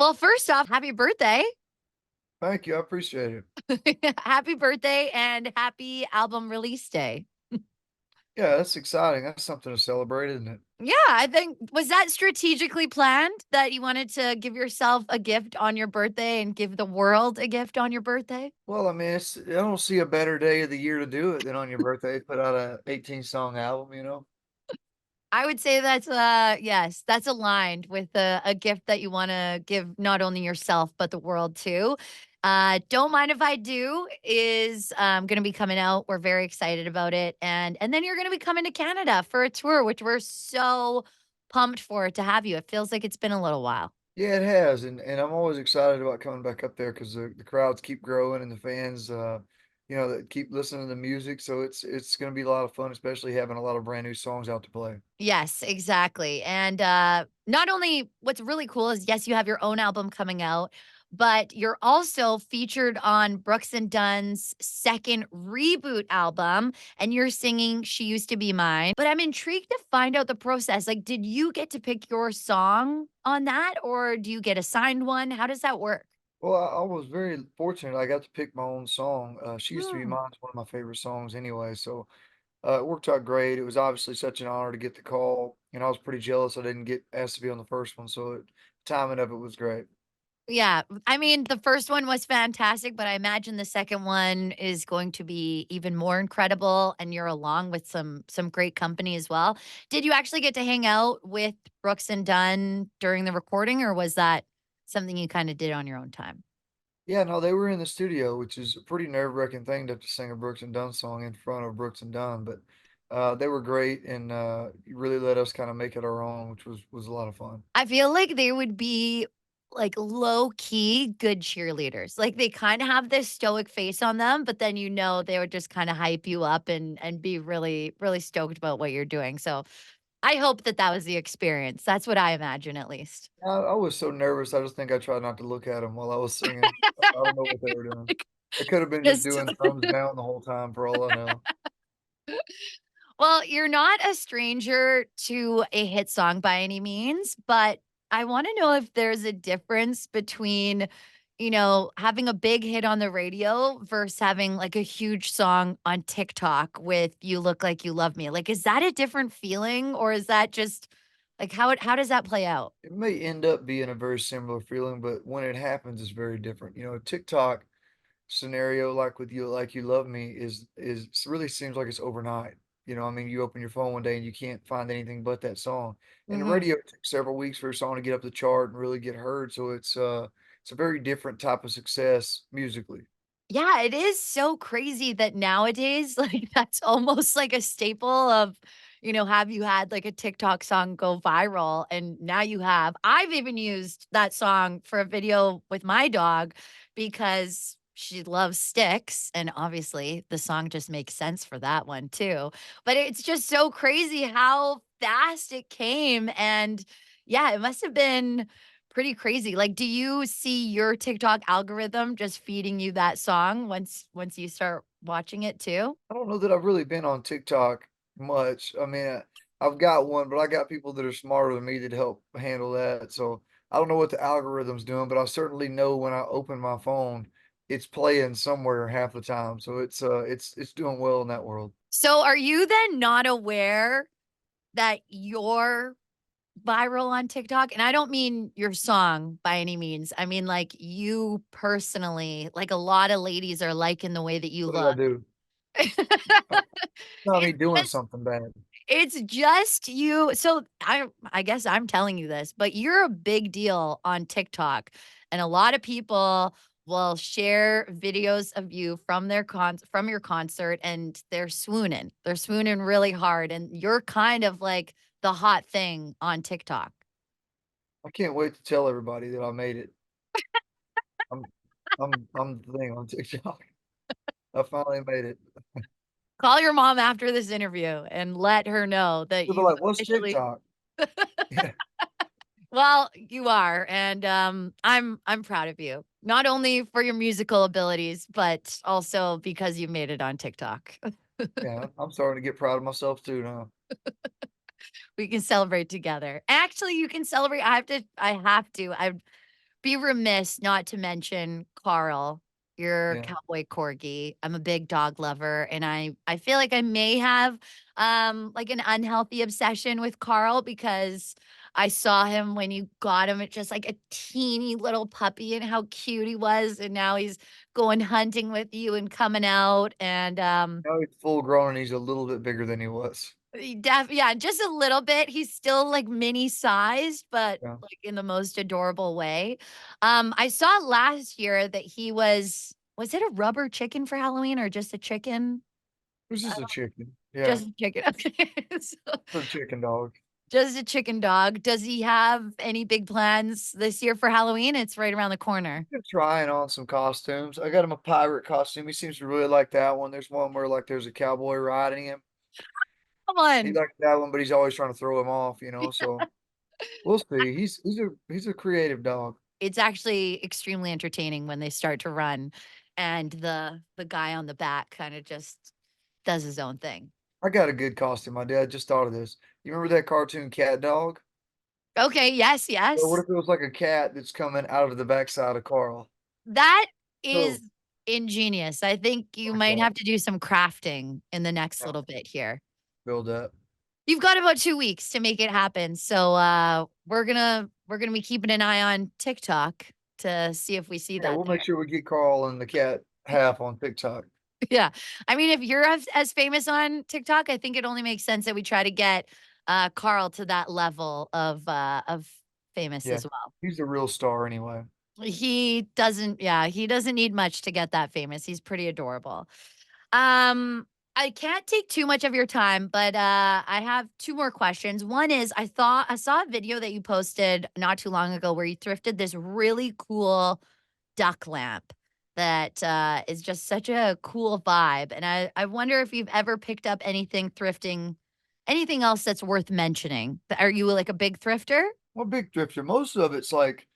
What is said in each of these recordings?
Well, first off, happy birthday. Thank you, I appreciate it. Happy birthday and happy album release day. Yeah, that's exciting. That's something to celebrate, isn't it? Yeah, I think was that strategically planned that you wanted to give yourself a gift on your birthday and give the world a gift on your birthday? Well, I mean, I don't see a better day of the year to do it than on your birthday. Put out a 18-song album, you know? I would say that's yes, that's aligned with a gift that you want to give not only yourself but the world too. Don't mind if I do is going to be coming out. We're very excited about it, and then you're going to be coming to Canada for a tour, which we're so pumped for to have you. It feels like it's been a little while. Yeah, it has, and I'm always excited about coming back up there because the crowds keep growing and the fans, that keep listening to the music. So it's going to be a lot of fun, especially having a lot of brand new songs out to play. Yes, exactly. And not only what's really cool is yes, you have your own album coming out, but you're also featured on Brooks and Dunn's second reboot album, and you're singing She Used to Be Mine. But I'm intrigued to find out the process. Like, did you get to pick your song on that, or do you get assigned one? How does that work? Well, I was very fortunate. I got to pick my own song. She Used to Be Hmm. Mine is one of my favorite songs anyway. So it worked out great. It was obviously such an honor to get the call, and I was pretty jealous I didn't get asked to be on the first one, so timing of it was great. Yeah, I mean, the first one was fantastic, but I imagine the second one is going to be even more incredible, and you're along with some great company as well. Did you actually get to hang out with Brooks and Dunn during the recording, or was that something you kinda did on your own time? Yeah, no, they were in the studio, which is a pretty nerve-wracking thing to have to sing a Brooks and Dunn song in front of Brooks and Dunn, but they were great and really let us kind of make it our own, which was a lot of fun. I feel like they would be, like, low key good cheerleaders. Like, they kinda have this stoic face on them, but then they would just kinda hype you up and be really, really stoked about what you're doing. So, I hope that that was the experience. That's what I imagine at least. I was so nervous. I just think I tried not to look at them while I was singing. I don't know what they were doing. Like, They could have been just just doing thumbs down the whole time for all I know. well, you're not a stranger to a hit song by any means, but I wanna know if there's a difference between, having a big hit on the radio versus having, like, a huge song on TikTok with "You Look Like You Love Me." Like, is that a different feeling, or is that just like, how does that play out? It may end up being a very similar feeling, but when it happens, it's very different. You know, TikTok scenario like with you like you love me is really seems like it's overnight. You know, I mean, you open your phone one day and you can't find anything but that song. And the Mhm. radio takes several weeks for a song to get up the chart and really get heard. So it's a very different type of success musically. Yeah, it is so crazy that nowadays, like, that's almost like a staple of, have you had like a TikTok song go viral? And now you have. I've even used that song for a video with my dog because she loves sticks. And obviously, the song just makes sense for that one too. But it's just so crazy how fast it came. And yeah, it must have been pretty crazy. Like, do you see your TikTok algorithm just feeding you that song once you start watching it too? I don't know that I've really been on TikTok much. I mean, I've got one, but I got people that are smarter than me that help handle that. So I don't know what the algorithm's doing, but I certainly know when I open my phone, it's playing somewhere half the time. So it's doing well in that world. So, are you then not aware that you're viral on TikTok? And I don't mean your song by any means. I mean, like, you personally, like, a lot of ladies are liking the way that you What did I look. do? Uh, Not me It's doing just something bad. It's just you. So I guess I'm telling you this, but you're a big deal on TikTok, and a lot of people will share videos of you from from your concert, and they're swooning. They're swooning really hard, and you're kind of like the hot thing on TikTok. I can't wait to tell everybody that I made it. I'm I'm the thing on TikTok. I finally made it. Call your mom after this interview and let her know that People you've are like, "What's officially TikTok?" Yeah. well, you are, and, I'm proud of you, not only for your musical abilities, but also because you made it on TikTok. Yeah, I'm starting to get proud of myself too now. We can celebrate together. Actually, you can celebrate I have to. be remiss not to mention Carl, your Yeah. cowboy corgi. I'm a big dog lover, and I feel like I may have, like, an unhealthy obsession with Carl because I saw him when you got him at just, like, a teeny little puppy and how cute he was, and now he's going hunting with you and coming out, and, Now he's full grown and he's a little bit bigger than he was. yeah, just a little bit. He's still, like, mini sized, but, Yeah. like, in the most adorable way. I saw last year that he was it a rubber chicken for Halloween or just a chicken? It was I just a don't chicken. Yeah. just a chicken, okay. So, A chicken dog. just a chicken dog. Does he have any big plans this year for Halloween? It's right around the corner. Been trying on some costumes. I got him a pirate costume. He seems to really like that one. There's one where like there's a cowboy riding him. Come He on. likes that one, but he's always trying to throw him off, so we'll see. He's a creative dog. It's actually extremely entertaining when they start to run and the guy on the back kinda just does his own thing. I got a good costume. My dad just thought of this. You remember that cartoon Cat Dog? Okay, yes, Well, what yes. if it was like a cat that's coming out of the backside of Carl? That is So ingenious. I think you like might that. have to do some crafting in the next Yeah, little bit here. build up. You've got about 2 weeks to make it happen, so, we're gonna be keeping an eye on TikTok to see if we see Yeah, that we'll make there. sure we get Carl and the cat half on TikTok. Yeah. I mean, if you're as famous on TikTok, I think it only makes sense that we try to get, Carl to that level of famous Yeah, as well. he's a real star anyway. He doesn't need much to get that famous. He's pretty adorable. Um, I can't take too much of your time, but, I have 2 more questions. One is I saw a video that you posted not too long ago where you thrifted this really cool duck lamp that, is just such a cool vibe, and I wonder if you've ever picked up anything thrifting anything else that's worth mentioning. Are you, like, a big thrifter? Well, big thrifter. Most of it's like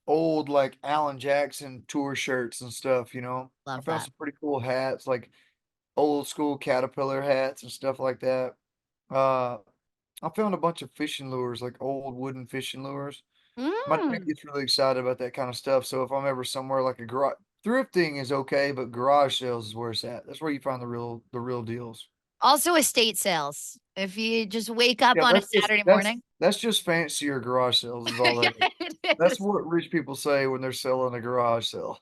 old, like Alan Jackson tour shirts and stuff. I Love found that. some pretty cool hats, like old school Caterpillar hats and stuff like that. Uh, I found a bunch of fishing lures, like old wooden fishing lures. My dad Mm. gets really excited about that kind of stuff. So if I'm ever somewhere like a garage, thrifting is okay, but garage sales is where it's at. That's where you find the real deals. Also estate sales. If you just wake up Yeah, on a that's just Saturday that's morning. that's just fancier garage sales is all Yeah, that is. it That's is. what rich people say when they're selling a garage sale.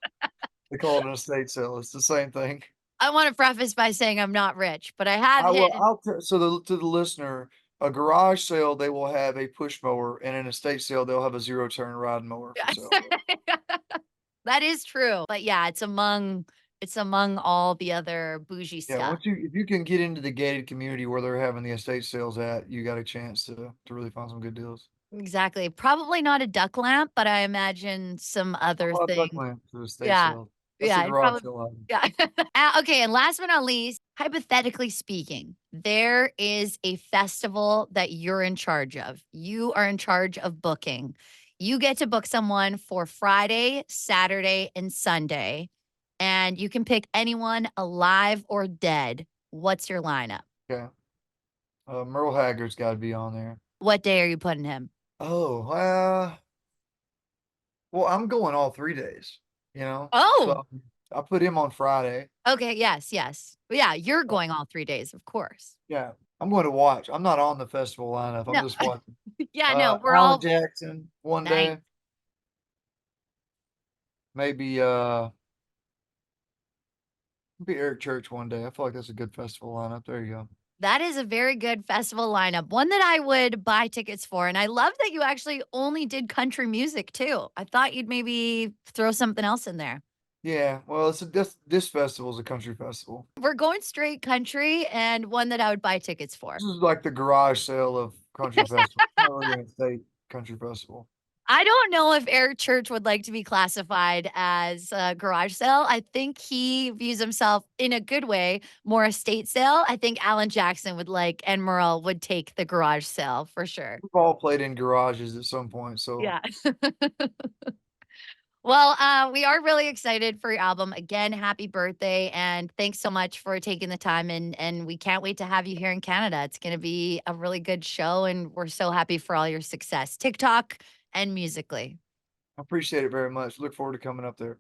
They call it an estate sale. It's the same thing. I wanna preface by saying I'm not rich, but I have I will hit I'll tell so to the listener, a garage sale, they will have a push mower, and an estate sale, they'll have a zero-turn riding mower for sale. That is true, but yeah, it's among all the other bougie Yeah, stuff. once you if you can get into the gated community where they're having the estate sales at, you got a chance to really find some good deals. Exactly. Probably not a duck lamp, but I imagine some A other lot of duck things. lamps for estate Yeah. sales. That's a Yeah, it garage probably sale item. yeah. Okay, and last but not least, hypothetically speaking, there is a festival that you're in charge of. You are in charge of booking. You get to book someone for Friday, Saturday, and Sunday, and you can pick anyone alive or dead. What's your lineup? Yeah. Merle Haggard's gotta be on there. What day are you putting him? Oh, well, I'm going all 3 days. Oh, So, I put him on Friday. okay, yes, yes. Yeah, you're going all 3 days, of course. Yeah, I'm going to watch. I'm not on the festival lineup, I'm No. just watching. Yeah, no, we're Alan all Jackson one nice. day, maybe, maybe Eric Church one day. I feel like that's a good festival lineup. There you go. That is a very good festival lineup, one that I would buy tickets for, and I love that you actually only did country music too. I thought you'd maybe throw something else in there. Yeah, well, this festival is a country festival. We're going straight country and one that I would buy tickets This for. is like the garage sale of country festival. It's not really an estate country festival. I don't know if Eric Church would like to be classified as a garage sale. I think he views himself in a good way, more estate sale. I think Alan Jackson would like and Merle would take the garage sale for sure. We've all played in garages at some point, so Yeah. Well, we are really excited for your album. Again, happy birthday and thanks so much for taking the time and we can't wait to have you here in Canada. It's going to be a really good show and we're so happy for all your success, TikTok and musically. I appreciate it very much. Look forward to coming up there.